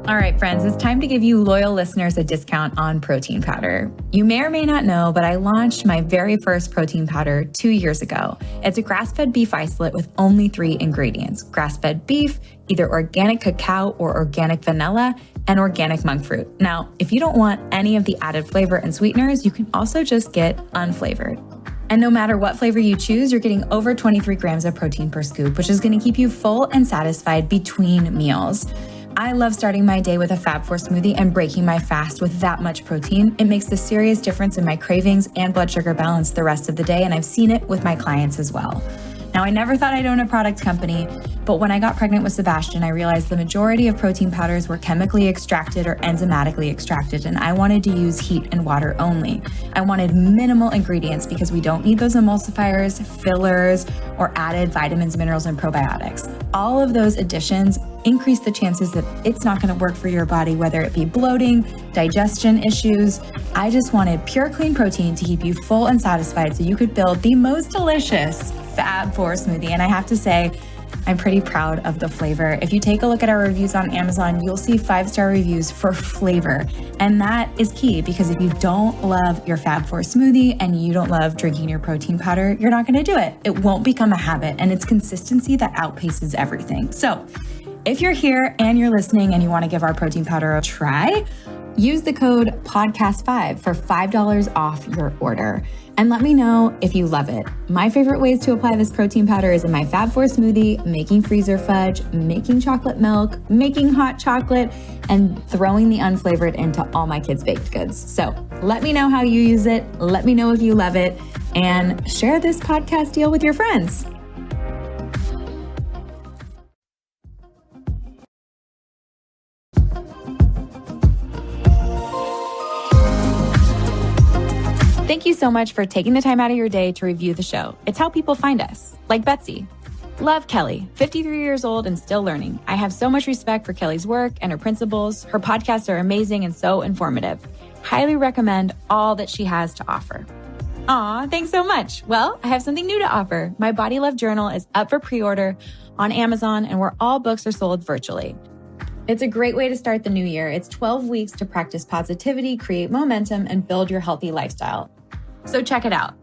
All right, friends, it's time to give you loyal listeners a discount on protein powder. You may or may not know, but I launched my very first protein powder 2 years ago. It's a grass-fed beef isolate with only 3 ingredients: grass-fed beef, either organic cacao or organic vanilla, and organic monk fruit. Now, if you don't want any of the added flavor and sweeteners, you can also just get unflavored. And no matter what flavor you choose, you're getting over 23 grams of protein per scoop, which is going to keep you full and satisfied between meals. I love starting my day with a Fab4 smoothie and breaking my fast with that much protein. It makes a serious difference in my cravings and blood sugar balance the rest of the day, and I've seen it with my clients as well. Now, I never thought I'd own a product company, but when I got pregnant with Sebastian, I realized the majority of protein powders were chemically extracted or enzymatically extracted, and I wanted to use heat and water only. I wanted minimal ingredients because we don't need those emulsifiers, fillers, or added vitamins, minerals, and probiotics. All of those additions increase the chances that it's not going to work for your body, whether it be bloating, digestion issues. I just wanted pure, clean protein to keep you full and satisfied so you could build the most delicious Fab4 smoothie. And I have to say, I'm pretty proud of the flavor. If you take a look at our reviews on Amazon, you'll see 5-star reviews for flavor. And that is key, because if you don't love your Fab4 smoothie and you don't love drinking your protein powder, you're not going to do it. It won't become a habit, and it's consistency that outpaces everything. So if you're here and you're listening and you want to give our protein powder a try, use the code podcast5 for $5 off your order. And let me know if you love it. My favorite ways to apply this protein powder is in my Fab4 smoothie, making freezer fudge, making chocolate milk, making hot chocolate, and throwing the unflavored into all my kids' baked goods. So let me know how you use it. Let me know if you love it, and share this podcast deal with your friends. Thank you so much for taking the time out of your day to review the show. It's how people find us, like Betsy. Love Kelly, 53 years old and still learning. I have so much respect for Kelly's work and her principles. Her podcasts are amazing and so informative. Highly recommend all that she has to offer. Aw, thanks so much. Well, I have something new to offer. My Body Love Journal is up for pre-order on Amazon, and where all books are sold virtually. It's a great way to start the new year. It's 12 weeks to practice positivity, create momentum, and build your healthy lifestyle. So check it out.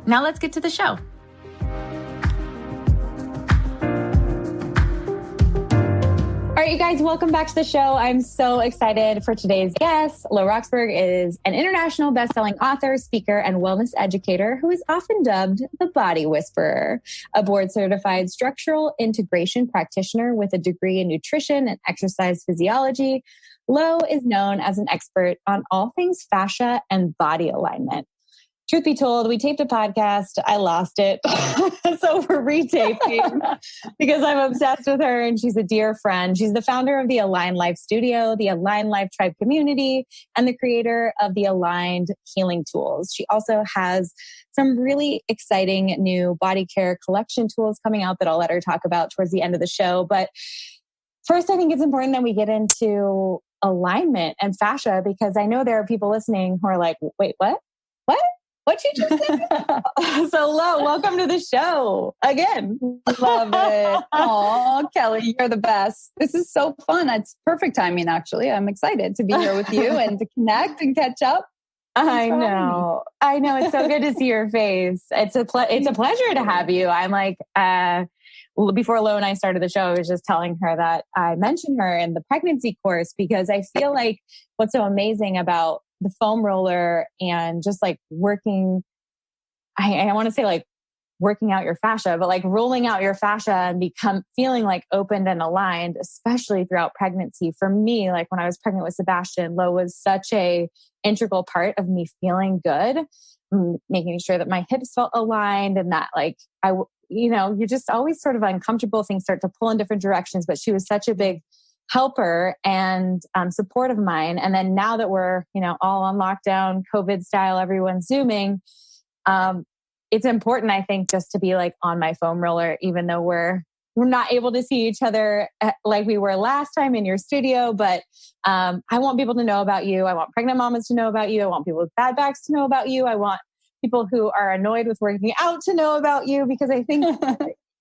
Now let's get to the show. All right, you guys, welcome back to the show. I'm so excited for today's guest. Roxburgh is an international best-selling author, speaker, and wellness educator who is often dubbed the Body Whisperer, a board-certified structural integration practitioner with a degree in nutrition and exercise physiology. Lo is known as an expert on all things fascia and body alignment. Truth be told, we taped a podcast. I lost it. So we're retaping because I'm obsessed with her and she's a dear friend. She's the founder of the Align Life Studio, the Align Life Tribe community, and the creator of the Aligned Healing Tools. She also has some really exciting new body care collection tools coming out that I'll let her talk about towards the end of the show. But first, I think it's important that we get into alignment and fascia, because I know there are people listening who are like, wait, what? What? What you just said? So Lo, welcome to the show again. Love it. Oh, Kelly, you're the best. This is so fun. It's perfect timing, actually. I'm excited to be here with you and to connect and catch up. I know. It's so good to see your face. It's a pleasure to have you. I'm like, before Lo and I started the show, I was just telling her that I mentioned her in the pregnancy course, because I feel like what's so amazing about the foam roller and just like working, I want to say like working out your fascia, but like rolling out your fascia and feeling like opened and aligned, especially throughout pregnancy. For me, like when I was pregnant with Sebastian, Lo was such a integral part of me feeling good, making sure that my hips felt aligned and that like you're just always sort of uncomfortable. Things start to pull in different directions, but she was such a big helper and support of mine. And then now that we're, all on lockdown, COVID style, everyone's Zooming, it's important, I think, just to be like on my foam roller, even though we're not able to see each other like we were last time in your studio. But I want people to know about you. I want pregnant mamas to know about you. I want people with bad backs to know about you. I want people who are annoyed with working out to know about you, because I think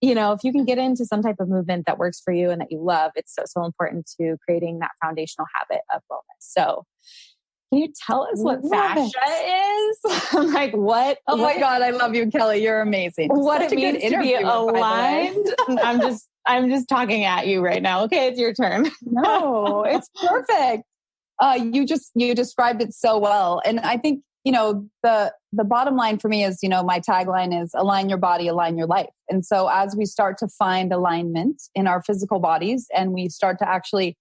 if you can get into some type of movement that works for you and that you love, it's so important to creating that foundational habit of wellness. So can you tell us what fascia is? Like what? Oh my God, I love you, Kelly. You're amazing. What Such it means to be aligned. I'm just talking at you right now. Okay, it's your turn. No, it's perfect. You described it so well. And I think, the bottom line for me is, my tagline is align your body, align your life. And so as we start to find alignment in our physical bodies and we start to actually,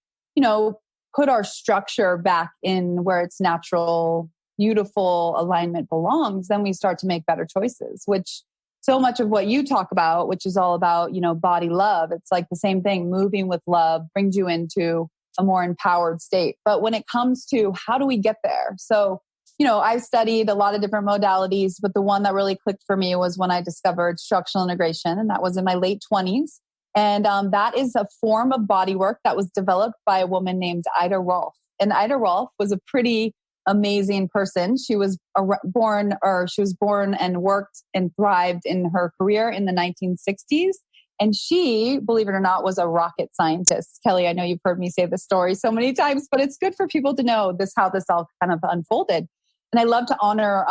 put our structure back in where its natural, beautiful alignment belongs, then we start to make better choices, which so much of what you talk about, which is all about, body love. It's like the same thing. Moving with love brings you into a more empowered state. But when it comes to how do we get there? So, I've studied a lot of different modalities, but the one that really clicked for me was when I discovered structural integration, and that was in my late 20s. And that is a form of body work that was developed by a woman named Ida Rolf. And Ida Rolf was a pretty amazing person. She was born and worked and thrived in her career in the 1960s. And she, believe it or not, was a rocket scientist. Kelly, I know you've heard me say this story so many times, but it's good for people to know how this all kind of unfolded. And I love to honor,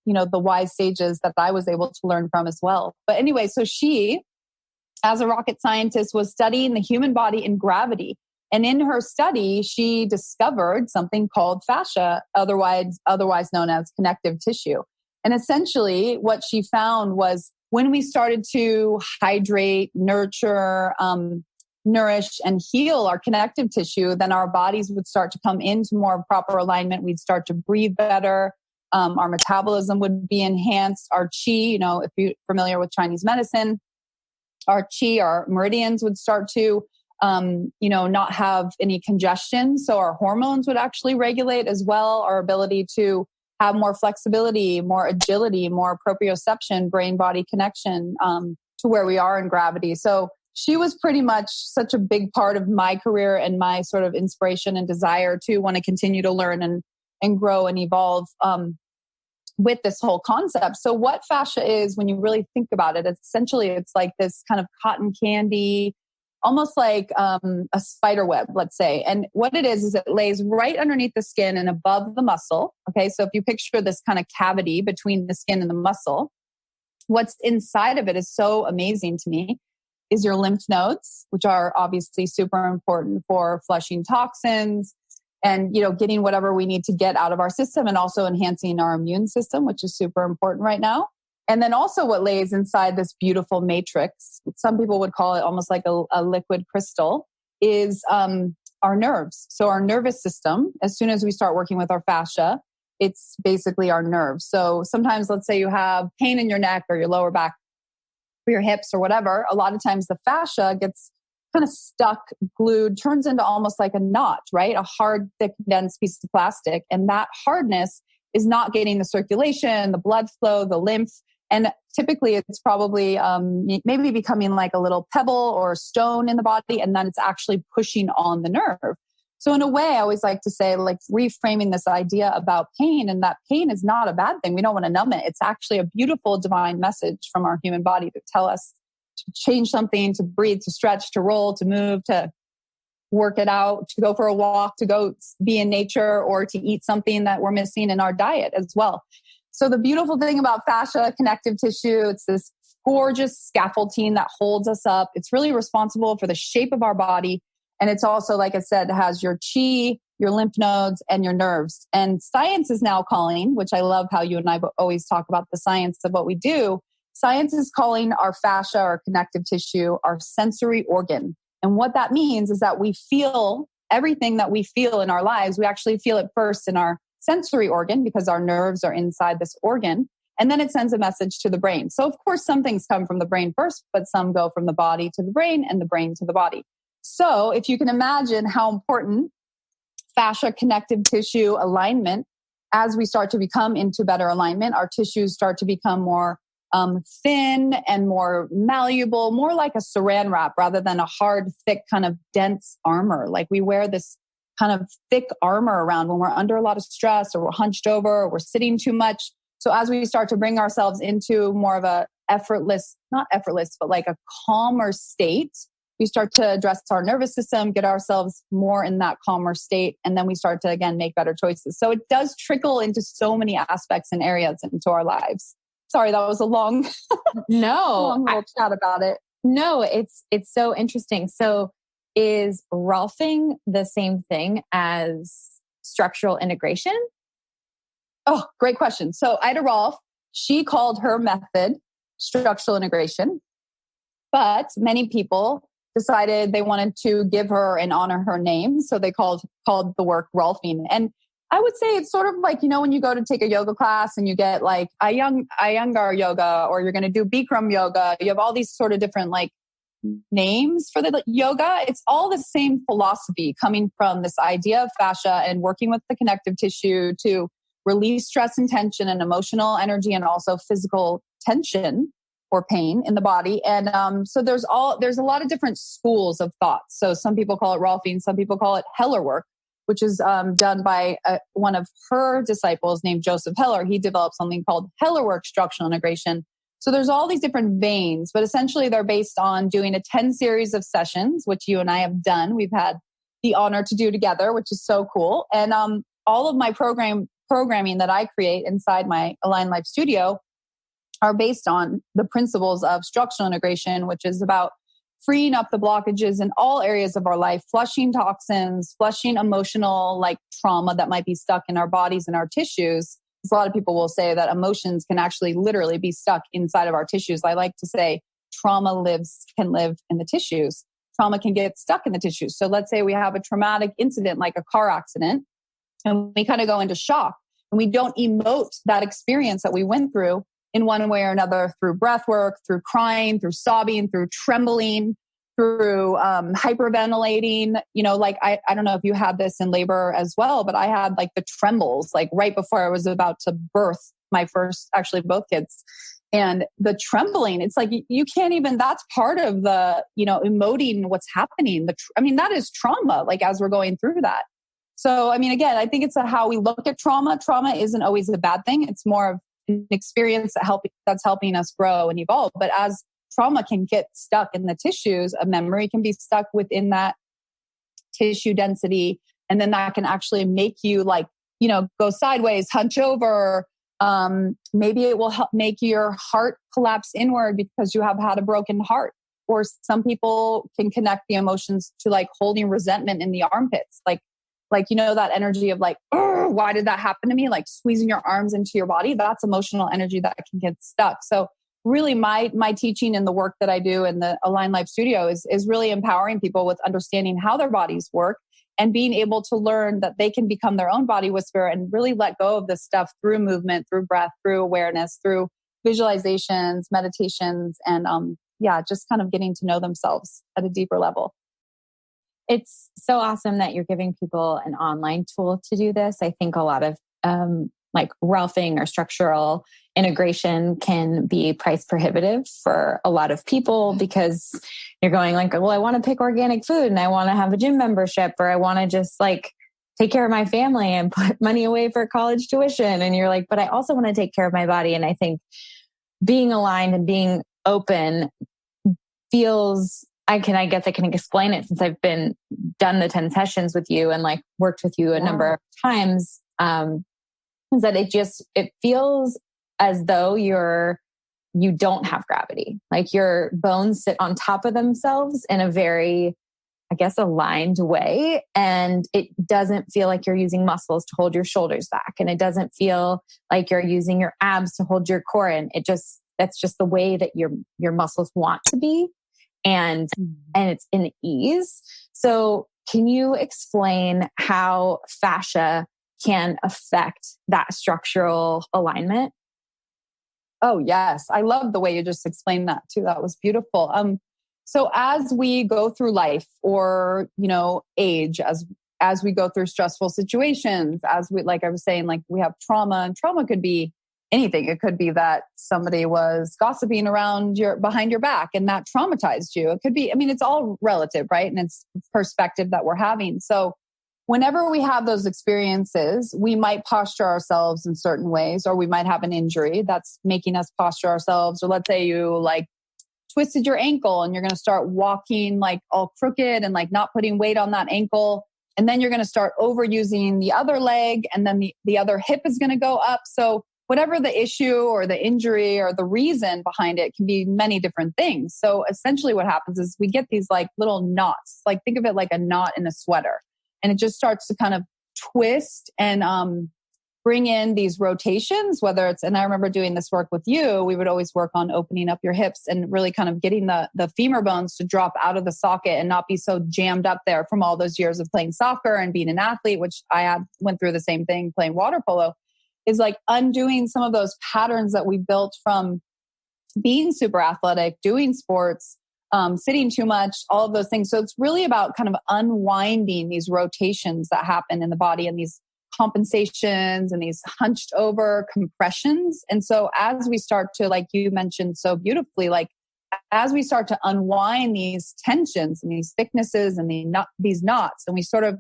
the wise sages that I was able to learn from as well. But anyway, so she, as a rocket scientist, was studying the human body in gravity. And in her study, she discovered something called fascia, otherwise known as connective tissue. And essentially what she found was when we started to hydrate, nurture, nourish, and heal our connective tissue, then our bodies would start to come into more proper alignment. We'd start to breathe better. Our metabolism would be enhanced. Our qi, if you're familiar with Chinese medicine, our qi, our meridians would start to, not have any congestion. So our hormones would actually regulate as well. Our ability to have more flexibility, more agility, more proprioception, brain-body connection to where we are in gravity. So she was pretty much such a big part of my career and my sort of inspiration and desire to want to continue to learn and grow and evolve with this whole concept. So what fascia is, when you really think about it, essentially it's like this kind of cotton candy, almost like a spider web, let's say. And what it is it lays right underneath the skin and above the muscle. Okay, so if you picture this kind of cavity between the skin and the muscle, what's inside of it is so amazing to me is your lymph nodes, which are obviously super important for flushing toxins and, getting whatever we need to get out of our system, and also enhancing our immune system, which is super important right now. And then also what lays inside this beautiful matrix, some people would call it almost like a liquid crystal, is our nerves. So our nervous system, as soon as we start working with our fascia, it's basically our nerves. So sometimes, let's say you have pain in your neck or your lower back or your hips or whatever, a lot of times the fascia gets kind of stuck, glued, turns into almost like a knot, right? A hard, thick, dense piece of plastic. And that hardness is not getting the circulation, the blood flow, the lymph. And typically it's probably maybe becoming like a little pebble or stone in the body, and then it's actually pushing on the nerve. So in a way, I always like to say, like, reframing this idea about pain, and that pain is not a bad thing. We don't want to numb it. It's actually a beautiful divine message from our human body to tell us to change something, to breathe, to stretch, to roll, to move, to work it out, to go for a walk, to go be in nature, or to eat something that we're missing in our diet as well. So the beautiful thing about fascia, connective tissue, it's this gorgeous scaffolding that holds us up. It's really responsible for the shape of our body. And it's also, like I said, has your chi, your lymph nodes, and your nerves. And science is now calling, which I love how you and I always talk about the science of what we do. Science is calling our fascia, or connective tissue, our sensory organ. And what that means is that we feel everything that we feel in our lives. We actually feel it first in our sensory organ, because our nerves are inside this organ. And then it sends a message to the brain. So of course, some things come from the brain first, but some go from the body to the brain and the brain to the body. So if you can imagine how important fascia, connective tissue alignment, as we start to become into better alignment, our tissues start to become more thin and more malleable, more like a saran wrap rather than a hard, thick, kind of dense armor. Like we wear this kind of thick armor around when we're under a lot of stress, or we're hunched over, or we're sitting too much. So as we start to bring ourselves into more of a not effortless, but like a calmer state. We start to address our nervous system, get ourselves more in that calmer state. And then we start to, again, make better choices. So it does trickle into so many aspects and areas into our lives. Sorry, that was a long, long little chat about it. No, it's so interesting. So is Rolfing the same thing as structural integration? Oh, great question. So Ida Rolf, she called her method structural integration, but many people decided they wanted to give her and honor her name. So they called the work Rolfing. And I would say it's sort of like, when you go to take a yoga class and you get like Iyengar yoga, or you're going to do Bikram yoga. You have all these sort of different like names for the yoga. It's all the same philosophy coming from this idea of fascia and working with the connective tissue to release stress and tension and emotional energy and also physical tension or pain in the body. And so there's a lot of different schools of thought. So some people call it Rolfing, some people call it Heller work, which is done by one of her disciples named Joseph Heller. He developed something called Heller work structural integration. So there's all these different veins, but essentially they're based on doing a 10 series of sessions, which you and I have done. We've had the honor to do together, which is so cool. And all of my programming that I create inside my Align Life Studio are based on the principles of structural integration, which is about freeing up the blockages in all areas of our life, flushing toxins, flushing emotional like trauma that might be stuck in our bodies and our tissues. Because a lot of people will say that emotions can actually literally be stuck inside of our tissues. I like to say trauma can live in the tissues. Trauma can get stuck in the tissues. So let's say we have a traumatic incident like a car accident, and we kind of go into shock and we don't emote that experience that we went through in one way or another, through breath work, through crying, through sobbing, through trembling, through hyperventilating. Like I don't know if you had this in labor as well, but I had like the trembles, like right before I was about to birth my first, actually both kids. And the trembling, it's like you can't even, that's part of the, emoting what's happening. That is trauma, like as we're going through that. So, again, I think it's how we look at trauma. Trauma isn't always a bad thing. It's more of an experience that's helping us grow and evolve. But as trauma can get stuck in the tissues, a memory can be stuck within that tissue density. And then that can actually make you go sideways, hunch over. Maybe it will help make your heart collapse inward because you have had a broken heart. Or some people can connect the emotions to like holding resentment in the armpits. Like that energy of like, oh, why did that happen to me? Like squeezing your arms into your body. That's emotional energy that can get stuck. So really my teaching and the work that I do in the Align Life Studio is really empowering people with understanding how their bodies work and being able to learn that they can become their own body whisperer and really let go of this stuff through movement, through breath, through awareness, through visualizations, meditations, and just kind of getting to know themselves at a deeper level. It's so awesome that you're giving people an online tool to do this. I think a lot of like Rolfing or structural integration can be price prohibitive for a lot of people because you're going like, well, I want to pick organic food and I want to have a gym membership, or I want to just like take care of my family and put money away for college tuition. And you're like, but I also want to take care of my body. And I think being aligned and being open feels, I guess I can explain it since I've done the 10 sessions with you and like worked with you a number of times. Is that it feels as though you don't have gravity. Like your bones sit on top of themselves in a very, I guess, aligned way. And it doesn't feel like you're using muscles to hold your shoulders back. And it doesn't feel like you're using your abs to hold your core in. That's just the way that your muscles want to be. And it's in ease. So can you explain how fascia can affect that structural alignment? Oh, yes. I love the way you just explained that too. That was beautiful. So as we go through life or, age, as we go through stressful situations, as we, like I was saying, like we have trauma, and trauma could be anything. It could be that somebody was gossiping behind your back and that traumatized you. It could be, it's all relative, right? And it's perspective that we're having. So whenever we have those experiences, we might posture ourselves in certain ways, or we might have an injury that's making us posture ourselves. Or let's say you like twisted your ankle and you're going to start walking like all crooked and like not putting weight on that ankle. And then you're going to start overusing the other leg, and then the other hip is going to go up. So whatever the issue or the injury or the reason behind it can be many different things. So essentially what happens is we get these like little knots, like think of it like a knot in a sweater. And it just starts to kind of twist and bring in these rotations, whether it's, and I remember doing this work with you, we would always work on opening up your hips and really kind of getting the femur bones to drop out of the socket and not be so jammed up there from all those years of playing soccer and being an athlete, which went through the same thing playing water polo, is like undoing some of those patterns that we built from being super athletic, doing sports, sitting too much, all of those things. So it's really about kind of unwinding these rotations that happen in the body and these compensations and these hunched over compressions. And so as we start to, like you mentioned so beautifully, like as we start to unwind these tensions and these thicknesses and these knots, and we sort of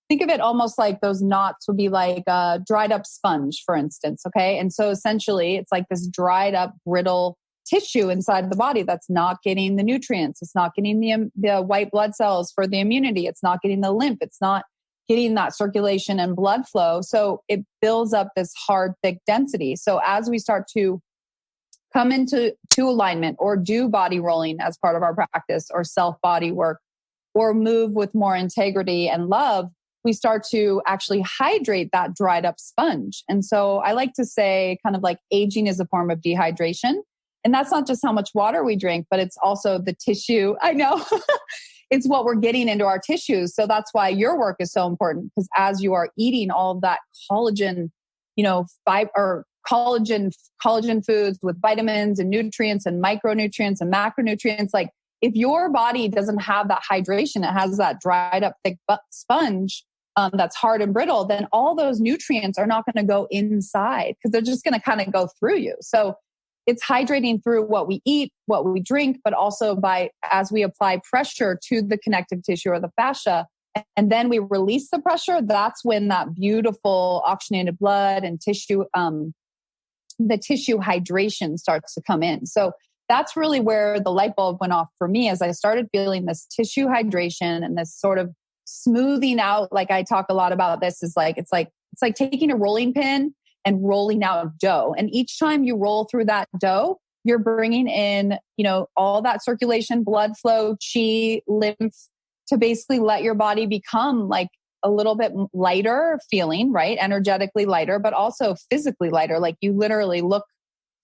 think of it almost like those knots would be like a dried up sponge, for instance. Okay. And so essentially it's like this dried up, brittle tissue inside of the body that's not getting the nutrients. It's not getting the white blood cells for the immunity. It's not getting the lymph. It's not getting that circulation and blood flow. So it builds up this hard, thick density. So as we start to come into alignment or do body rolling as part of our practice or self body work or move with more integrity and love, we start to actually hydrate that dried up sponge. And so I like to say kind of like aging is a form of dehydration. And that's not just how much water we drink, but it's also the tissue. I know. It's what we're getting into our tissues. So that's why your work is so important, because as you are eating all of that collagen, collagen foods with vitamins and nutrients and micronutrients and macronutrients, like if your body doesn't have that hydration, it has that dried up thick sponge that's hard and brittle, then all those nutrients are not going to go inside because they're just going to kind of go through you. So it's hydrating through what we eat, what we drink, but also as we apply pressure to the connective tissue or the fascia, and then we release the pressure, that's when that beautiful oxygenated blood and tissue, the tissue hydration starts to come in. So that's really where the light bulb went off for me as I started feeling this tissue hydration and this sort of smoothing out. Like I talk a lot about this, is like, it's like taking a rolling pin and rolling out dough. And each time you roll through that dough, you're bringing in, all that circulation, blood flow, chi, lymph, to basically let your body become like a little bit lighter feeling, right? Energetically lighter, but also physically lighter. Like you literally look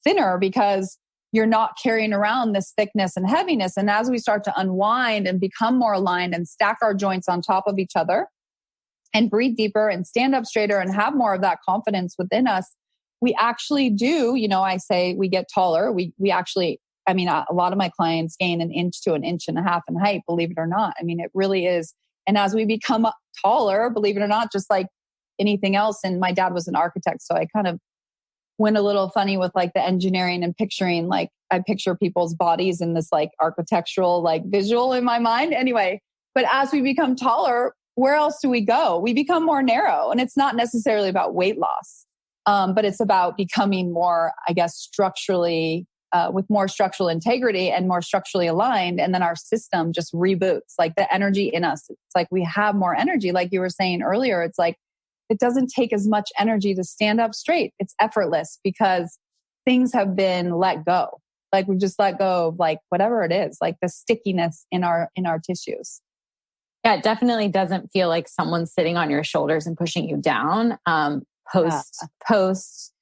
thinner because you're not carrying around this thickness and heaviness. And as we start to unwind and become more aligned and stack our joints on top of each other, and breathe deeper and stand up straighter and have more of that confidence within us, we actually do, I say we get taller. We actually, a lot of my clients gain an inch to an inch and a half in height, believe it or not. It really is. And as we become taller, believe it or not, just like anything else. And my dad was an architect, so I kind of went a little funny with like the engineering and picturing, like I picture people's bodies in this like architectural, like visual in my mind. Anyway, but as we become taller, where else do we go? We become more narrow, and it's not necessarily about weight loss, but it's about becoming more, I guess, structurally, with more structural integrity and more structurally aligned. And then our system just reboots, like the energy in us. It's like we have more energy. Like you were saying earlier, it's like, it doesn't take as much energy to stand up straight. It's effortless because things have been let go. Like we've just let go of like whatever it is, like the stickiness in our tissues. Yeah, it definitely doesn't feel like someone's sitting on your shoulders and pushing you down. Post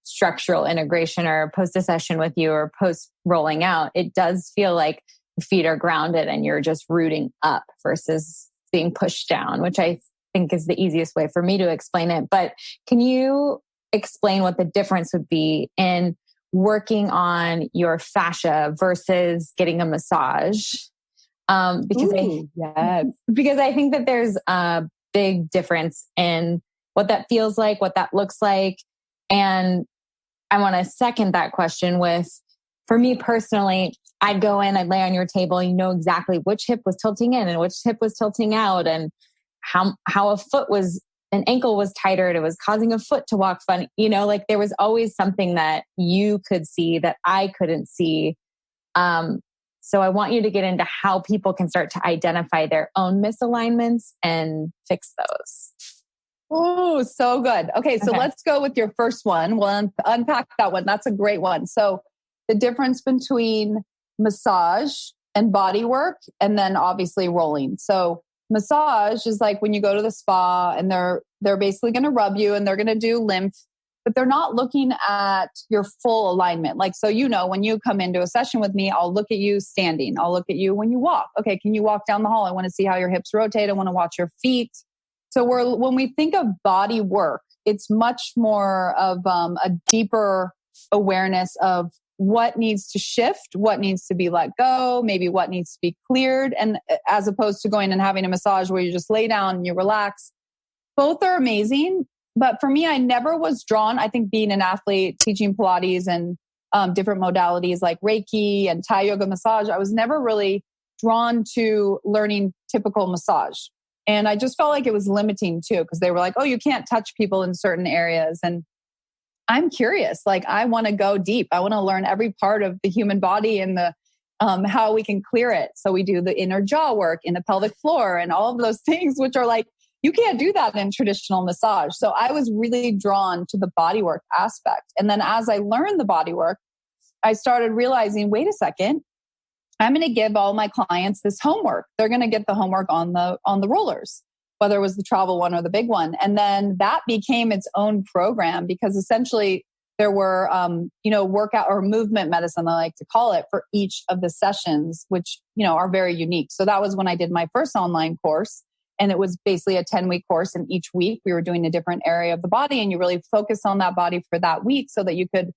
structural integration or post a session with you or post rolling out, it does feel like your feet are grounded and you're just rooting up versus being pushed down, which I think is the easiest way for me to explain it. But can you explain what the difference would be in working on your fascia versus getting a massage? Because I think that there's a big difference in what that feels like, what that looks like. And I want to second that question with, for me personally, I'd go in, I'd lay on your table, you know exactly which hip was tilting in and which hip was tilting out and how an ankle was tighter. It was causing a foot to walk funny. Like there was always something that you could see that I couldn't see. So I want you to get into how people can start to identify their own misalignments and fix those. Oh, so good. Okay, so let's go with your first one. We'll unpack that one. That's a great one. So the difference between massage and body work, and then obviously rolling. So massage is like when you go to the spa and they're basically going to rub you and they're going to do lymph, but they're not looking at your full alignment. Like, so, when you come into a session with me, I'll look at you standing. I'll look at you when you walk. Okay, can you walk down the hall? I want to see how your hips rotate. I want to watch your feet. So when we think of body work, it's much more of a deeper awareness of what needs to shift, what needs to be let go, maybe what needs to be cleared. And as opposed to going and having a massage where you just lay down and you relax. Both are amazing. But for me, I never was drawn, I think being an athlete, teaching Pilates and different modalities like Reiki and Thai yoga massage, I was never really drawn to learning typical massage. And I just felt like it was limiting too, because they were like, oh, you can't touch people in certain areas. And I'm curious, like I want to go deep. I want to learn every part of the human body and the how we can clear it. So we do the inner jaw work in the pelvic floor and all of those things, which are like, you can't do that in traditional massage. So I was really drawn to the bodywork aspect. And then as I learned the bodywork, I started realizing, wait a second, I'm going to give all my clients this homework. They're going to get the homework on the rollers, whether it was the travel one or the big one. And then that became its own program because essentially there were, workout or movement medicine, I like to call it, for each of the sessions, which, are very unique. So that was when I did my first online course. And it was basically a 10-week course. And each week we were doing a different area of the body. And you really focus on that body for that week so that you could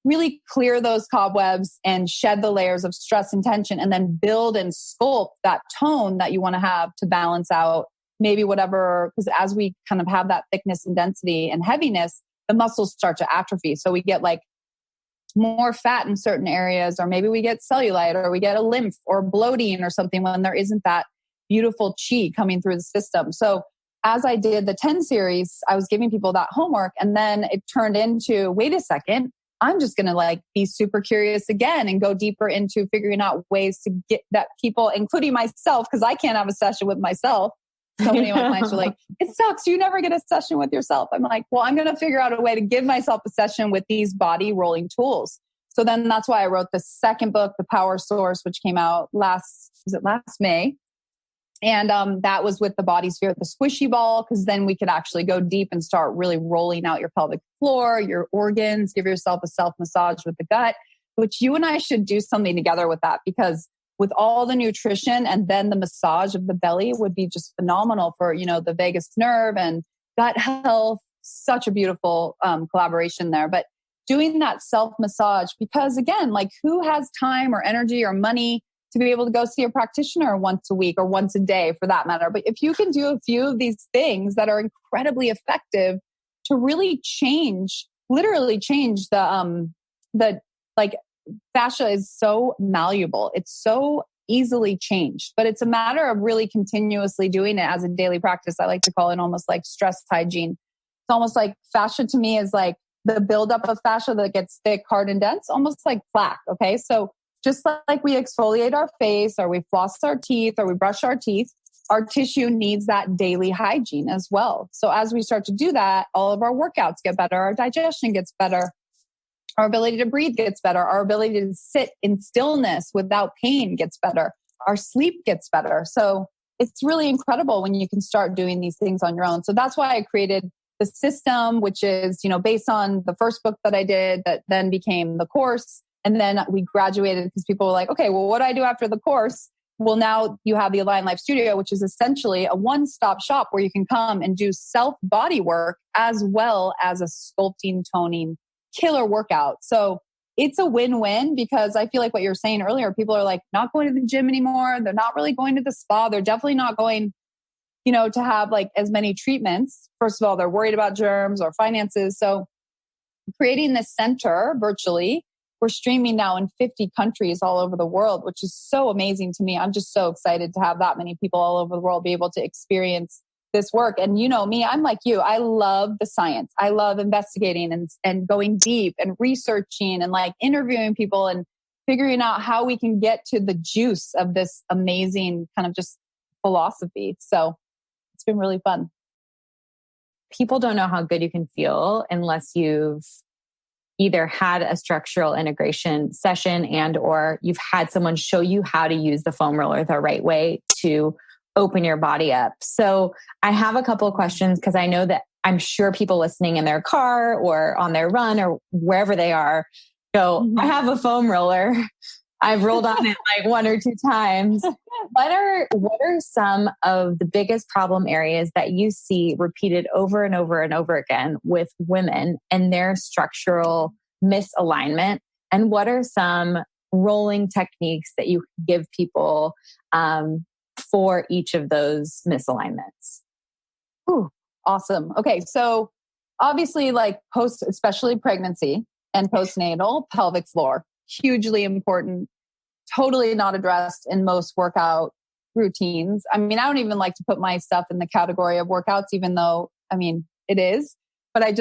really clear those cobwebs and shed the layers of stress and tension and then build and sculpt that tone that you want to have to balance out maybe whatever, because as we kind of have that thickness and density and heaviness, the muscles start to atrophy. So we get like more fat in certain areas, or maybe we get cellulite or we get a lymph or bloating or something when there isn't that beautiful chi coming through the system. So as I did the 10 series, I was giving people that homework and then it turned into, wait a second, I'm just going to be super curious again and go deeper into figuring out ways to get that people, including myself, because I can't have a session with myself. So many of my clients are like, it sucks. You never get a session with yourself. I'm like, well, I'm going to figure out a way to give myself a session with these body rolling tools. So then that's why I wrote the second book, The Power Source, which came out last May. And that was with the body sphere, the squishy ball, because then we could actually go deep and start really rolling out your pelvic floor, your organs, give yourself a self massage with the gut, which you and I should do something together with that, because with all the nutrition and then the massage of the belly would be just phenomenal for, the vagus nerve and gut health. Such a beautiful collaboration there. But doing that self massage, because again, who has time or energy or money to be able to go see a practitioner once a week or once a day for that matter. But if you can do a few of these things that are incredibly effective to really literally change the fascia is so malleable. It's so easily changed, but it's a matter of really continuously doing it as a daily practice. I like to call it almost like stress hygiene. It's almost like fascia to me is like the buildup of fascia that gets thick, hard, and dense, almost like plaque. Okay. So just like we exfoliate our face or we floss our teeth or we brush our teeth, our tissue needs that daily hygiene as well. So as we start to do that, all of our workouts get better, our digestion gets better, our ability to breathe gets better, our ability to sit in stillness without pain gets better, our sleep gets better. So it's really incredible when you can start doing these things on your own. So that's why I created the system, which is, based on the first book that I did that then became the course. And then we graduated because people were like, okay, well, what do I do after the course? Well, now you have the Align Life Studio, which is essentially a one-stop shop where you can come and do self-body work as well as a sculpting, toning, killer workout. So it's a win-win, because I feel like what you were saying earlier, people are not going to the gym anymore. They're not really going to the spa. They're definitely not going, to have as many treatments. First of all, they're worried about germs or finances. So creating this center virtually, we're streaming now in 50 countries all over the world, which is so amazing to me. I'm just so excited to have that many people all over the world be able to experience this work. And you know me, I'm like you. I love the science. I love investigating and going deep and researching and like interviewing people and figuring out how we can get to the juice of this amazing kind of just philosophy. So it's been really fun. People don't know how good you can feel unless you've either had a structural integration session and or you've had someone show you how to use the foam roller the right way to open your body up. So I have a couple of questions because I know that I'm sure people listening in their car or on their run or wherever they are go, I have a foam roller. I've rolled on it like 1 or 2 times. What are some of the biggest problem areas that you see repeated over and over and over again with women and their structural misalignment? And what are some rolling techniques that you give people for each of those misalignments? Ooh, awesome. Okay. So obviously like especially pregnancy and postnatal pelvic floor, hugely important, totally not addressed in most workout routines. I mean, I don't even like to put my stuff in the category of workouts, even though, I mean, it is, but I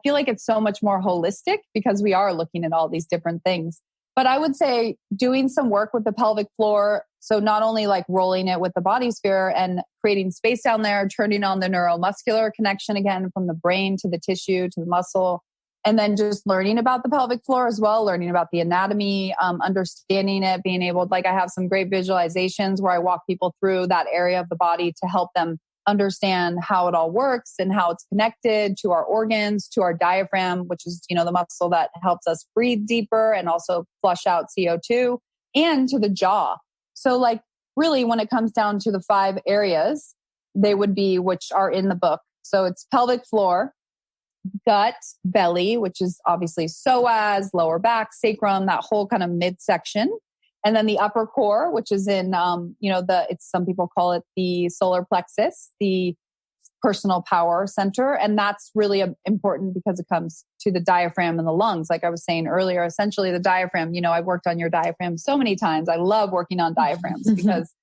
feel like it's so much more holistic because we are looking at all these different things. But I would say doing some work with the pelvic floor. So not only like rolling it with the body sphere and creating space down there, turning on the neuromuscular connection again from the brain to the tissue to the muscle, and then just learning about the pelvic floor as well, learning about the anatomy, understanding it, being able, like I have some great visualizations where I walk people through that area of the body to help them understand how it all works and how it's connected to our organs, to our diaphragm, which is, the muscle that helps us breathe deeper and also flush out CO2, and to the jaw. So like really when it comes down to the 5 areas, they would be, which are in the book. So it's pelvic floor, gut, belly, which is obviously psoas, lower back, sacrum, that whole kind of midsection. And then the upper core, which is in, some people call it the solar plexus, the personal power center. And that's really important because it comes to the diaphragm and the lungs. Like I was saying earlier, essentially the diaphragm, I've worked on your diaphragm so many times. I love working on diaphragms because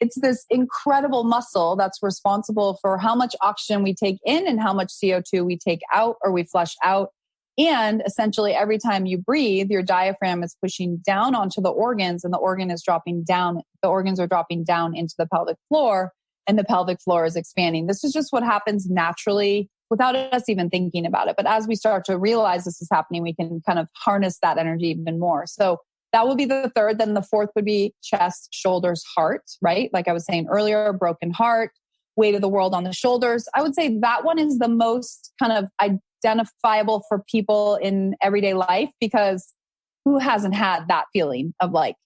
it's this incredible muscle that's responsible for how much oxygen we take in and how much CO2 we take out or we flush out. And essentially every time you breathe, your diaphragm is pushing down onto the organs and the organs are dropping down into the pelvic floor and the pelvic floor is expanding. This is just what happens naturally without us even thinking about it. But as we start to realize this is happening, we can kind of harness that energy even more. So that would be the third. Then the fourth would be chest, shoulders, heart, right? Like I was saying earlier, broken heart, weight of the world on the shoulders. I would say that one is the most kind of identifiable for people in everyday life because who hasn't had that feeling of like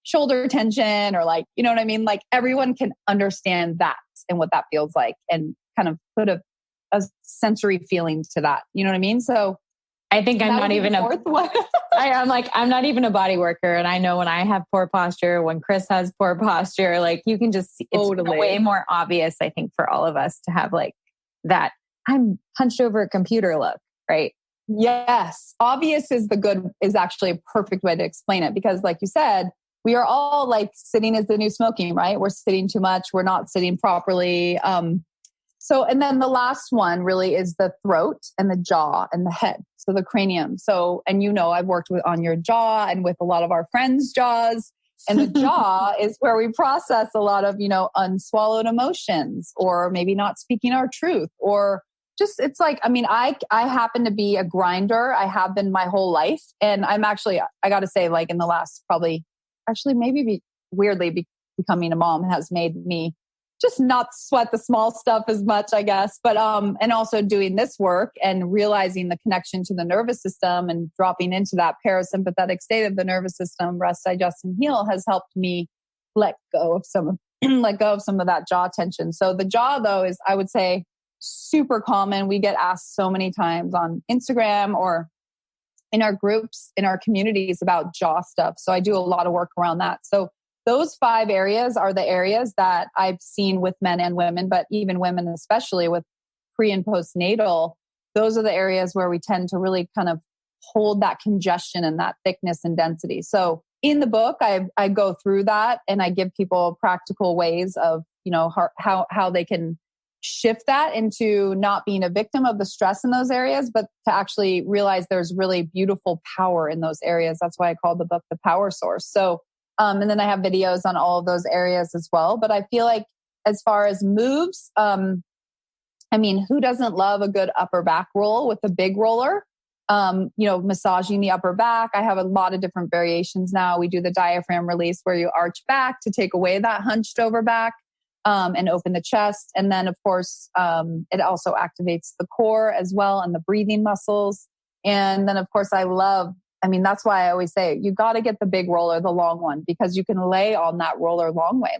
shoulder tension or like, you know what I mean? Like everyone can understand that and what that feels like and kind of put a sensory feeling to that. You know what I mean? So I think I'm not even I'm not even a body worker. And I know when I have poor posture, when Chris has poor posture, like you can just see, it's way more obvious, I think, for all of us to have like that I'm hunched over a computer look, right? Yes. Obvious is actually a perfect way to explain it because like you said, we are all like sitting is the new smoking, right? We're sitting too much. We're not sitting properly. And then the last one really is the throat and the jaw and the head. So the cranium. So, and I've worked on your jaw and with a lot of our friends' jaws. And the jaw is where we process a lot of, unswallowed emotions or maybe not speaking our truth or just, it's like, I mean, I happen to be a grinder. I have been my whole life. And I'm actually, I got to say like in the last weirdly becoming a mom has made me just not sweat the small stuff as much, I guess. But, and also doing this work and realizing the connection to the nervous system and dropping into that parasympathetic state of the nervous system, rest, digest, and heal has helped me let go of some of that jaw tension. So the jaw though is, I would say, super common. We get asked so many times on Instagram or in our groups, in our communities about jaw stuff. So I do a lot of work around that. So those 5 areas are the areas that I've seen with men and women, but even women, especially with pre and postnatal, those are the areas where we tend to really kind of hold that congestion and that thickness and density. So in the book, I go through that and I give people practical ways of, how they can shift that into not being a victim of the stress in those areas, but to actually realize there's really beautiful power in those areas. That's why I called the book The Power Source. So, and then I have videos on all of those areas as well. But I feel like as far as moves, I mean, who doesn't love a good upper back roll with a big roller? Massaging the upper back. I have a lot of different variations now. We do the diaphragm release where you arch back to take away that hunched over back and open the chest. And then, of course, it also activates the core as well and the breathing muscles. And then, of course, that's why I always say you got to get the big roller, the long one, because you can lay on that roller long way.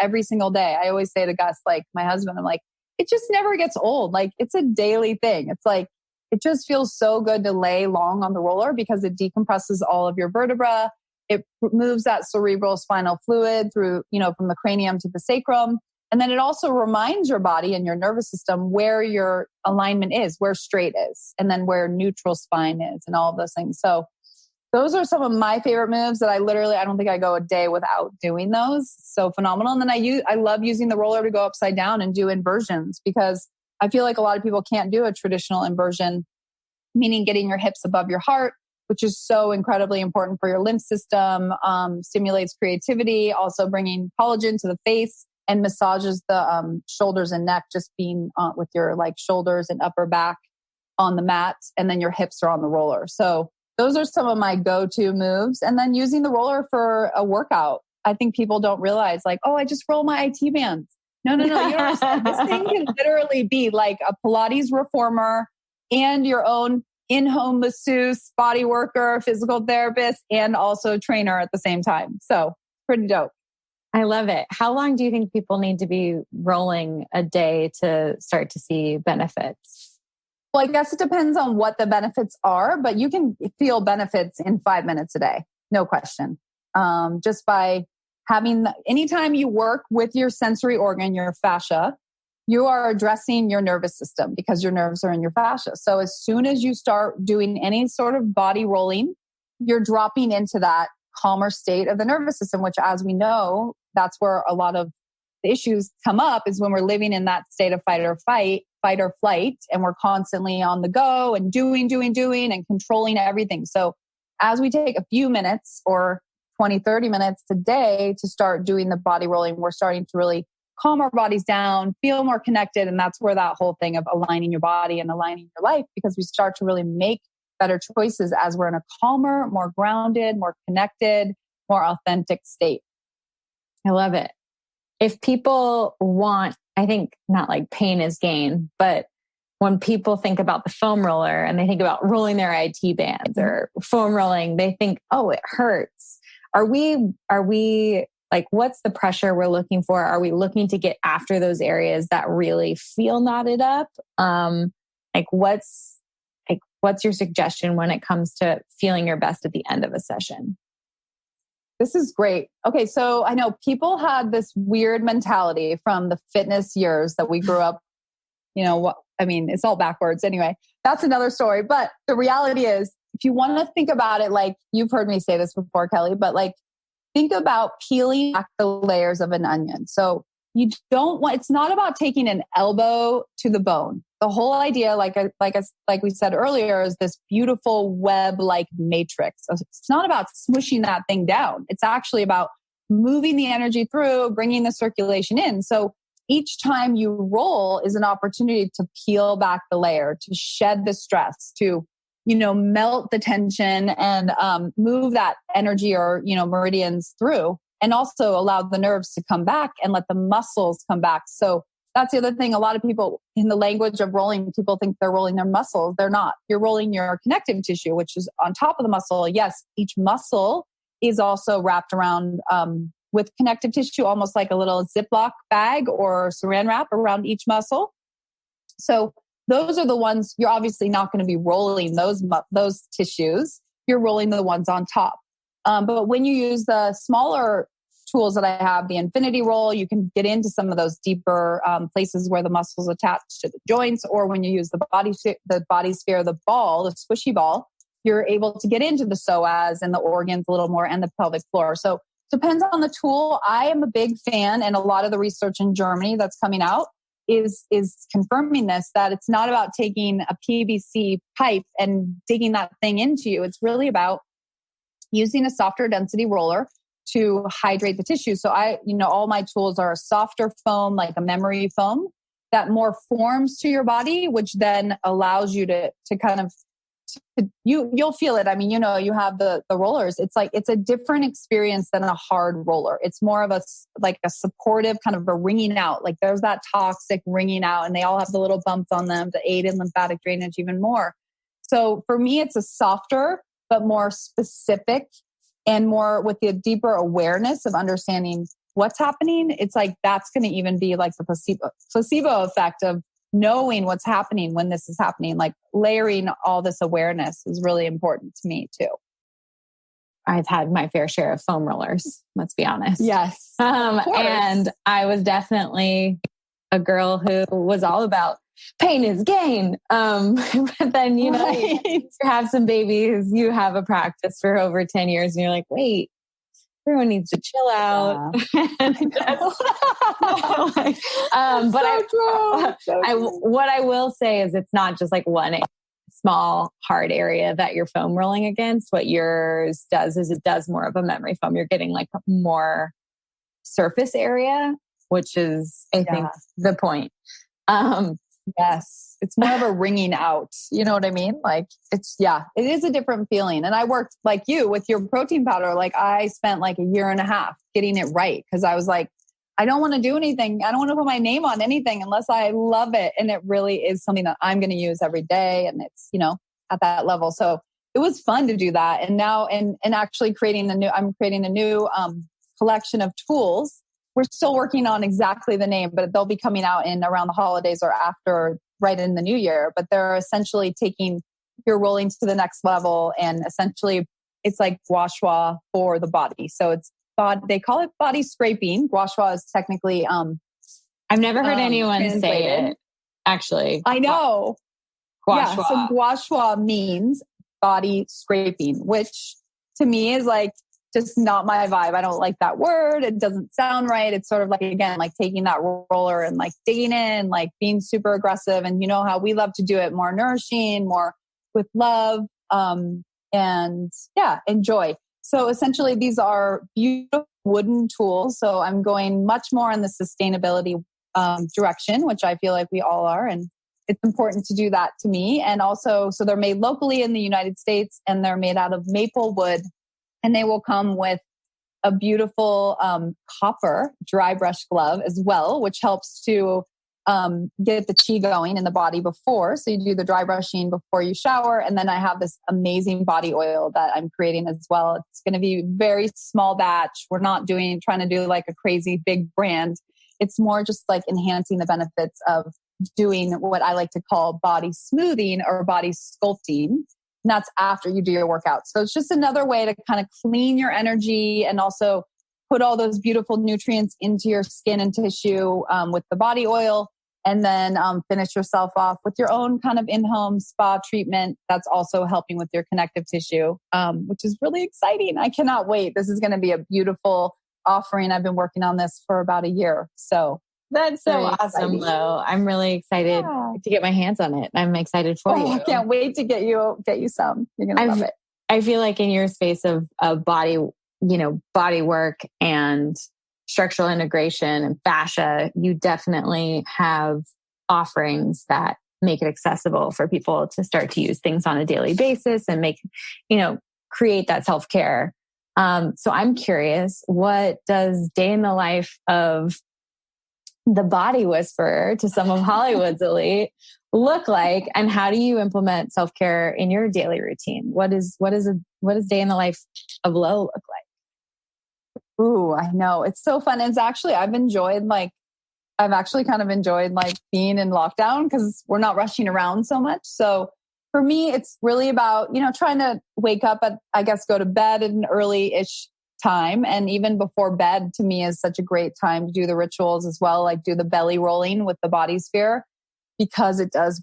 Every single day, I always say to Gus, like my husband, I'm like, it just never gets old. Like it's a daily thing. It's like, it just feels so good to lay long on the roller because it decompresses all of your vertebra. It moves that cerebral spinal fluid through, from the cranium to the sacrum. And then it also reminds your body and your nervous system where your alignment is, where straight is, and then where neutral spine is and all of those things. So those are some of my favorite moves that I don't think I go a day without doing those. So phenomenal. And then I love using the roller to go upside down and do inversions because I feel like a lot of people can't do a traditional inversion, meaning getting your hips above your heart, which is so incredibly important for your lymph system, stimulates creativity, also bringing collagen to the face and massages the shoulders and neck, just being with your shoulders and upper back on the mat, and then your hips are on the roller. So those are some of my go-to moves. And then using the roller for a workout. I think people don't realize I just roll my IT bands. No. You don't understand. This thing can literally be like a Pilates reformer and your own in-home masseuse, body worker, physical therapist, and also trainer at the same time. So pretty dope. I love it. How long do you think people need to be rolling a day to start to see benefits? Well, I guess it depends on what the benefits are, but you can feel benefits in 5 minutes a day. No question. Just by anytime you work with your sensory organ, your fascia, you are addressing your nervous system because your nerves are in your fascia. So as soon as you start doing any sort of body rolling, you're dropping into that calmer state of the nervous system, which, as we know, that's where a lot of the issues come up, is when we're living in that state of fight or flight, and we're constantly on the go and doing and controlling everything. So as we take a few minutes or 20, 30 minutes a day to start doing the body rolling, we're starting to really calm our bodies down, feel more connected. And that's where that whole thing of aligning your body and aligning your life, because we start to really make better choices as we're in a calmer, more grounded, more connected, more authentic state. I love it. If people want, I think not like pain is gain, but when people think about the foam roller and they think about rolling their IT bands or foam rolling, they think, oh, it hurts. Are we like, what's the pressure we're looking for? Are we looking to get after those areas that really feel knotted up? What's your suggestion when it comes to feeling your best at the end of a session? This is great. Okay, so I know people had this weird mentality from the fitness years that we grew up, it's all backwards anyway. That's another story. But the reality is, if you want to think about it, like you've heard me say this before, Kelly, but think about peeling back the layers of an onion. So it's not about taking an elbow to the bone. The whole idea, like we said earlier, is this beautiful web-like matrix. So it's not about smushing that thing down. It's actually about moving the energy through, bringing the circulation in. So each time you roll is an opportunity to peel back the layer, to shed the stress, to melt the tension and move that energy or meridians through, and also allow the nerves to come back and let the muscles come back. So that's the other thing. A lot of people, in the language of rolling, people think they're rolling their muscles. They're not. You're rolling your connective tissue, which is on top of the muscle. Yes, each muscle is also wrapped around with connective tissue, almost like a little Ziploc bag or saran wrap around each muscle. So those are the ones you're obviously not going to be rolling those tissues. You're rolling the ones on top. But when you use the smaller tools that I have, the infinity roll, you can get into some of those deeper places where the muscles attach to the joints. Or when you use the body sphere, the ball, the squishy ball, you're able to get into the psoas and the organs a little more and the pelvic floor. So depends on the tool. I am a big fan, and a lot of the research in Germany that's coming out is confirming this, that it's not about taking a PVC pipe and digging that thing into you. It's really about using a softer density roller to hydrate the tissue. So all my tools are a softer foam, like a memory foam that more forms to your body, which then allows you to kind of, you'll feel it. I mean, you have the rollers. It's a different experience than a hard roller. It's more of a supportive kind of a wringing out. Like there's that toxic wringing out, and they all have the little bumps on them to aid in lymphatic drainage even more. So for me, it's a softer, but more specific and more with the deeper awareness of understanding what's happening. It's like, that's going to even be like the placebo effect of knowing what's happening when this is happening. Like layering all this awareness is really important to me too. I've had my fair share of foam rollers, let's be honest. Yes. And I was definitely a girl who was all about pain is gain. But then, Right. you have some babies, you have a practice for over 10 years and you're like, wait, everyone needs to chill out. What I will say is it's not just like one small hard area that you're foam rolling against. What yours does is it does more of a memory foam. You're getting like more surface area, which is, I think, the point. Yes. It's more of a wringing out. You know what I mean? Like it is a different feeling. And I worked like you with your protein powder. Like I spent like a year and a half getting it right. Cause I was like, I don't want to do anything. I don't want to put my name on anything unless I love it. And it really is something that I'm going to use every day. And it's, at that level. So it was fun to do that. And now, and actually I'm creating a new collection of tools. We're still working on exactly the name, but they'll be coming out in around the holidays or after, right in the new year. But they're essentially taking your rolling to the next level. And essentially it's like gua sha for the body. So they call it body scraping. Gua sha is technically, I've never heard anyone say it, actually. I know. Gua sha. So gua sha means body scraping, which to me is like, just not my vibe. I don't like that word. It doesn't sound right. It's sort of like, again, like taking that roller and like digging in, like being super aggressive. And you know how we love to do it more nourishing, more with love, and enjoy. So essentially these are beautiful wooden tools. So I'm going much more in the sustainability direction, which I feel like we all are. And it's important to do that to me. And also, so they're made locally in the United States and they're made out of maple wood. And they will come with a beautiful copper dry brush glove as well, which helps to get the chi going in the body before. So you do the dry brushing before you shower. And then I have this amazing body oil that I'm creating as well. It's going to be very small batch. We're not trying to do like a crazy big brand. It's more just like enhancing the benefits of doing what I like to call body smoothing or body sculpting. And that's after you do your workout. So it's just another way to kind of clean your energy and also put all those beautiful nutrients into your skin and tissue with the body oil. And then finish yourself off with your own kind of in-home spa treatment that's also helping with your connective tissue, which is really exciting. I cannot wait. This is going to be a beautiful offering. I've been working on this for about a year. So that's so awesome, though. I'm really excited to get my hands on it. I'm excited for you. I can't wait to get you some. You're gonna love it. I feel like in your space of body, body work and structural integration and fascia, you definitely have offerings that make it accessible for people to start to use things on a daily basis and create that self-care. So I'm curious, what does day in the life of the body whisperer to some of Hollywood's elite look like, and how do you implement self-care in your daily routine? What does day in the life of Lo look like? Ooh, I know. It's so fun. It's actually, I've actually kind of enjoyed like being in lockdown because we're not rushing around so much. So for me, it's really about, trying to wake up go to bed at an early-ish time. And even before bed to me is such a great time to do the rituals as well. Like do the belly rolling with the body sphere because it does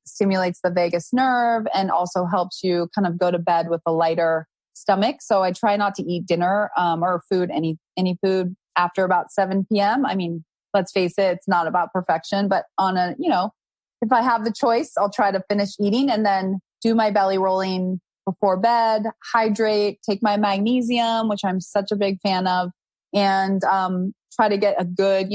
stimulates the vagus nerve and also helps you kind of go to bed with a lighter stomach. So I try not to eat dinner or food, any food after about 7 p.m. I mean, let's face it, it's not about perfection, but on a, if I have the choice, I'll try to finish eating and then do my belly rolling before bed, hydrate, take my magnesium, which I'm such a big fan of, and try to get a good,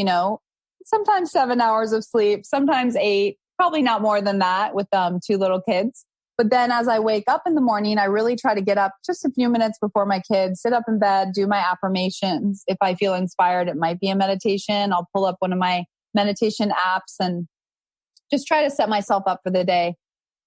sometimes 7 hours of sleep, sometimes 8, probably not more than that with 2 little kids. But then as I wake up in the morning, I really try to get up just a few minutes before my kids, sit up in bed, do my affirmations. If I feel inspired, it might be a meditation. I'll pull up one of my meditation apps and just try to set myself up for the day.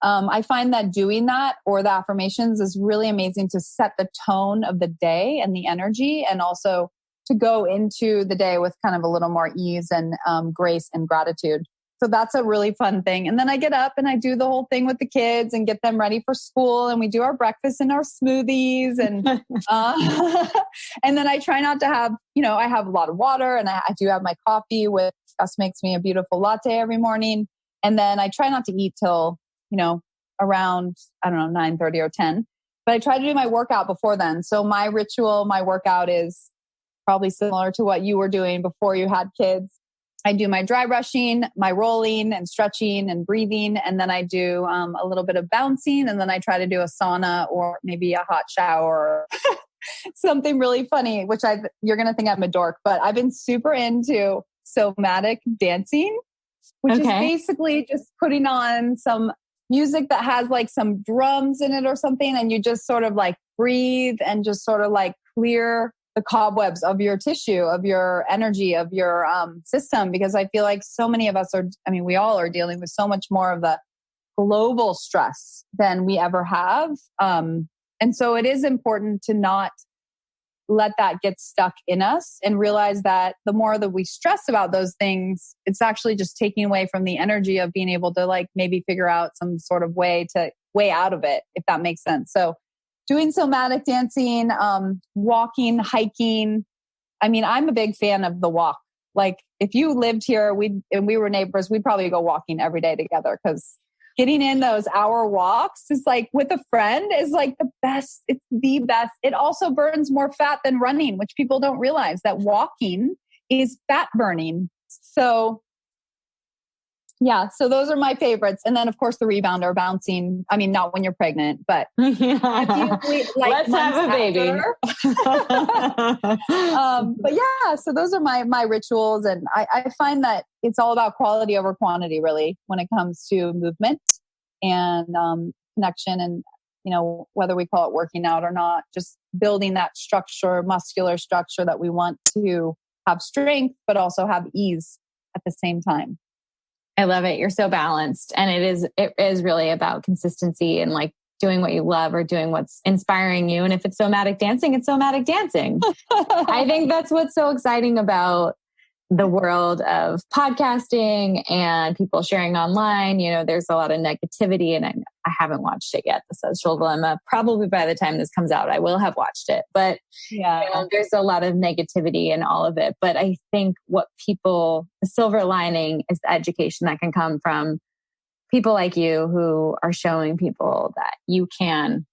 I find that doing that or the affirmations is really amazing to set the tone of the day and the energy, and also to go into the day with kind of a little more ease and grace and gratitude. So that's a really fun thing. And then I get up and I do the whole thing with the kids and get them ready for school. And we do our breakfast and our smoothies. And and then I try not to have, I have a lot of water, and I do have my coffee with Gus makes me a beautiful latte every morning. And then I try not to eat till, around, 9:30 or 10. But I try to do my workout before then. So my ritual, my workout is probably similar to what you were doing before you had kids. I do my dry brushing, my rolling and stretching and breathing. And then I do a little bit of bouncing. And then I try to do a sauna or maybe a hot shower, something really funny, which you're going to think I'm a dork, but I've been super into somatic dancing, which is basically just putting on some music that has like some drums in it or something. And you just sort of like breathe and just sort of like clear the cobwebs of your tissue, of your energy, of your system. Because I feel like so many of us we all are dealing with so much more of the global stress than we ever have. And so it is important to not let that get stuck in us and realize that the more that we stress about those things, it's actually just taking away from the energy of being able to like maybe figure out some sort of way out of it, if that makes sense. So doing somatic dancing, walking, hiking. I'm a big fan of the walk. Like if you lived here and we were neighbors, we'd probably go walking every day together, because getting in those hour walks is like with a friend is like the best. It's the best. It also burns more fat than running, which people don't realize that walking is fat burning. So yeah, so those are my favorites. And then of course the rebounder, bouncing. Not when you're pregnant, but let's have a baby. But yeah, so those are my rituals. And I find that it's all about quality over quantity, really, when it comes to movement and connection. And, whether we call it working out or not, just building that structure, muscular structure that we want to have strength, but also have ease at the same time. I love it. You're so balanced. And it is really about consistency and like doing what you love or doing what's inspiring you. And if it's somatic dancing, it's somatic dancing. I think that's what's so exciting about the world of podcasting and people sharing online. There's a lot of negativity, and I haven't watched it yet, The Social Dilemma. Probably by the time this comes out, I will have watched it. But there's a lot of negativity in all of it. But I think the silver lining is the education that can come from people like you who are showing people that you can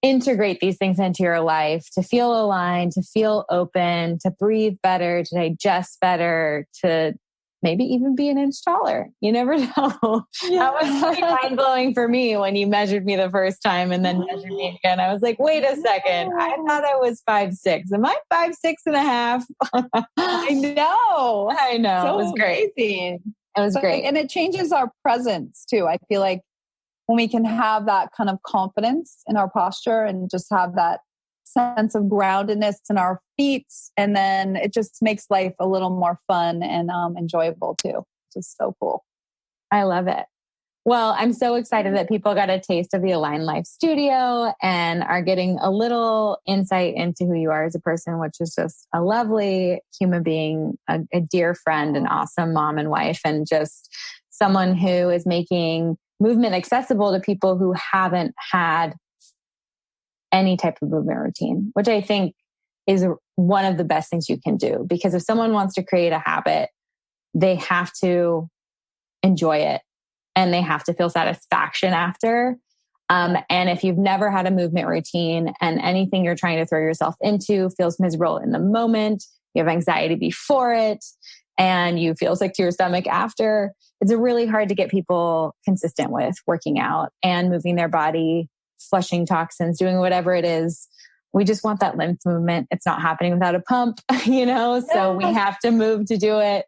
integrate these things into your life to feel aligned, to feel open, to breathe better, to digest better, to maybe even be an inch taller. You never know. Yeah. That was pretty mind-blowing for me when you measured me the first time and then measured me again. I was like, wait a second. I thought I was 5'6". Am I 5'6.5"? I know. So it was great. Amazing. It was great. And it changes our presence too. I feel like when we can have that kind of confidence in our posture and just have that sense of groundedness in our feet, and then it just makes life a little more fun and enjoyable too, which is so cool. I love it. Well, I'm so excited that people got a taste of the Align Life Studio and are getting a little insight into who you are as a person, which is just a lovely human being, a dear friend, an awesome mom and wife, and just someone who is making movement accessible to people who haven't had any type of movement routine, which I think is one of the best things you can do. Because if someone wants to create a habit, they have to enjoy it and they have to feel satisfaction after. And if you've never had a movement routine and anything you're trying to throw yourself into feels miserable in the moment, you have anxiety before it, and you feel sick to your stomach after, it's really hard to get people consistent with working out and moving their body, flushing toxins, doing whatever it is. We just want that lymph movement. It's not happening without a pump, so we have to move to do it.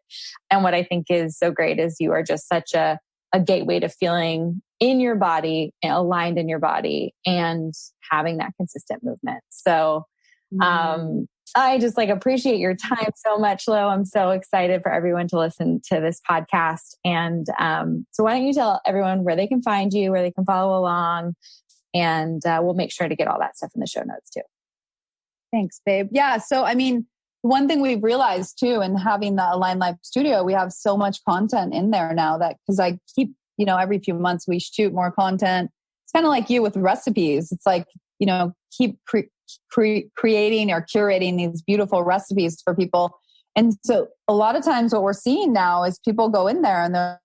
And what I think is so great is you are just such a gateway to feeling in your body, aligned in your body, and having that consistent movement. So I just appreciate your time so much, Lo. I'm so excited for everyone to listen to this podcast. And so why don't you tell everyone where they can find you, where they can follow along, and we'll make sure to get all that stuff in the show notes too. Thanks, babe. Yeah. So, one thing we've realized too, in having the Align Life Studio, we have so much content in there now that, because I keep, every few months we shoot more content. It's kind of like you with recipes. It's like, keep creating or curating these beautiful recipes for people. And so a lot of times what we're seeing now is people go in there and they're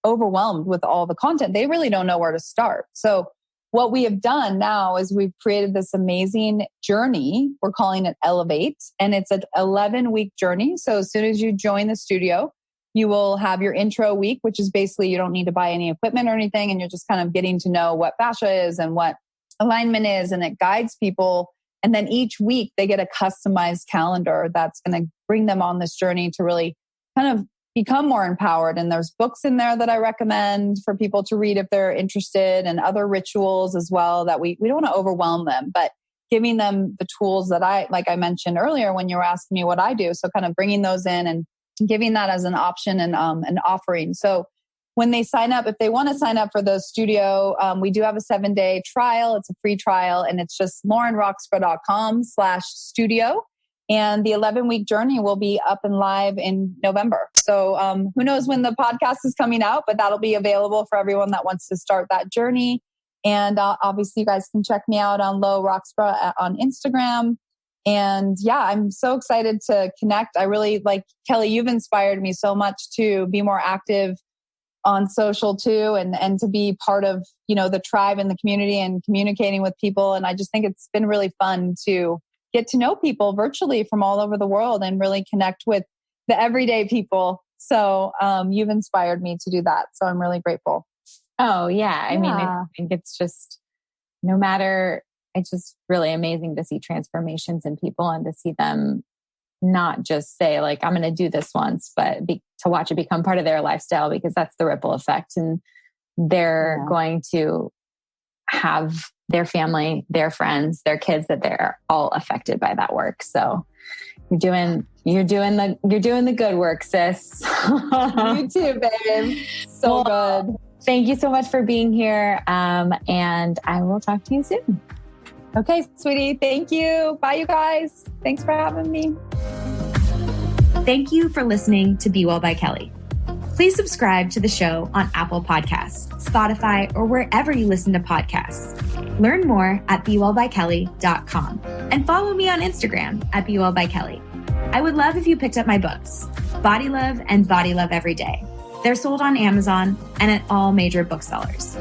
overwhelmed with all the content. They really don't know where to start. So what we have done now is we've created this amazing journey. We're calling it Elevate, and it's an 11-week journey. So as soon as you join the studio, you will have your intro week, which is basically you don't need to buy any equipment or anything. And you're just kind of getting to know what fascia is and what alignment is, and it guides people. And then each week they get a customized calendar that's going to bring them on this journey to really kind of become more empowered. And there's books in there that I recommend for people to read if they're interested, and other rituals as well that we don't want to overwhelm them, but giving them the tools that I mentioned earlier when you were asking me what I do. So kind of bringing those in and giving that as an option and an offering. So when they sign up, if they want to sign up for the studio, we do have a 7-day trial. It's a free trial, and it's just laurenroxburgh.com/studio. And the 11-week journey will be up and live in November. So who knows when the podcast is coming out, but that'll be available for everyone that wants to start that journey. And obviously you guys can check me out on Lo Roxburgh on Instagram. And yeah, I'm so excited to connect. I really Kelly, you've inspired me so much to be more active on social too, and to be part of, the tribe and the community and communicating with people. And I just think it's been really fun to get to know people virtually from all over the world and really connect with the everyday people. So you've inspired me to do that. So I'm really grateful. Oh yeah. I mean, I think it's just, it's just really amazing to see transformations in people and to see them not just say I'm going to do this once, but to watch it become part of their lifestyle, because that's the ripple effect. And they're going to have their family, their friends, their kids, that they're all affected by that work. So you're doing the good work, sis. You too, babe. So good. Thank you so much for being here. And I will talk to you soon. Okay, sweetie. Thank you. Bye, you guys. Thanks for having me. Thank you for listening to Be Well by Kelly. Please subscribe to the show on Apple Podcasts, Spotify, or wherever you listen to podcasts. Learn more at bewellbykelly.com and follow me on Instagram at bewellbykelly. I would love if you picked up my books, Body Love and Body Love Every Day. They're sold on Amazon and at all major booksellers.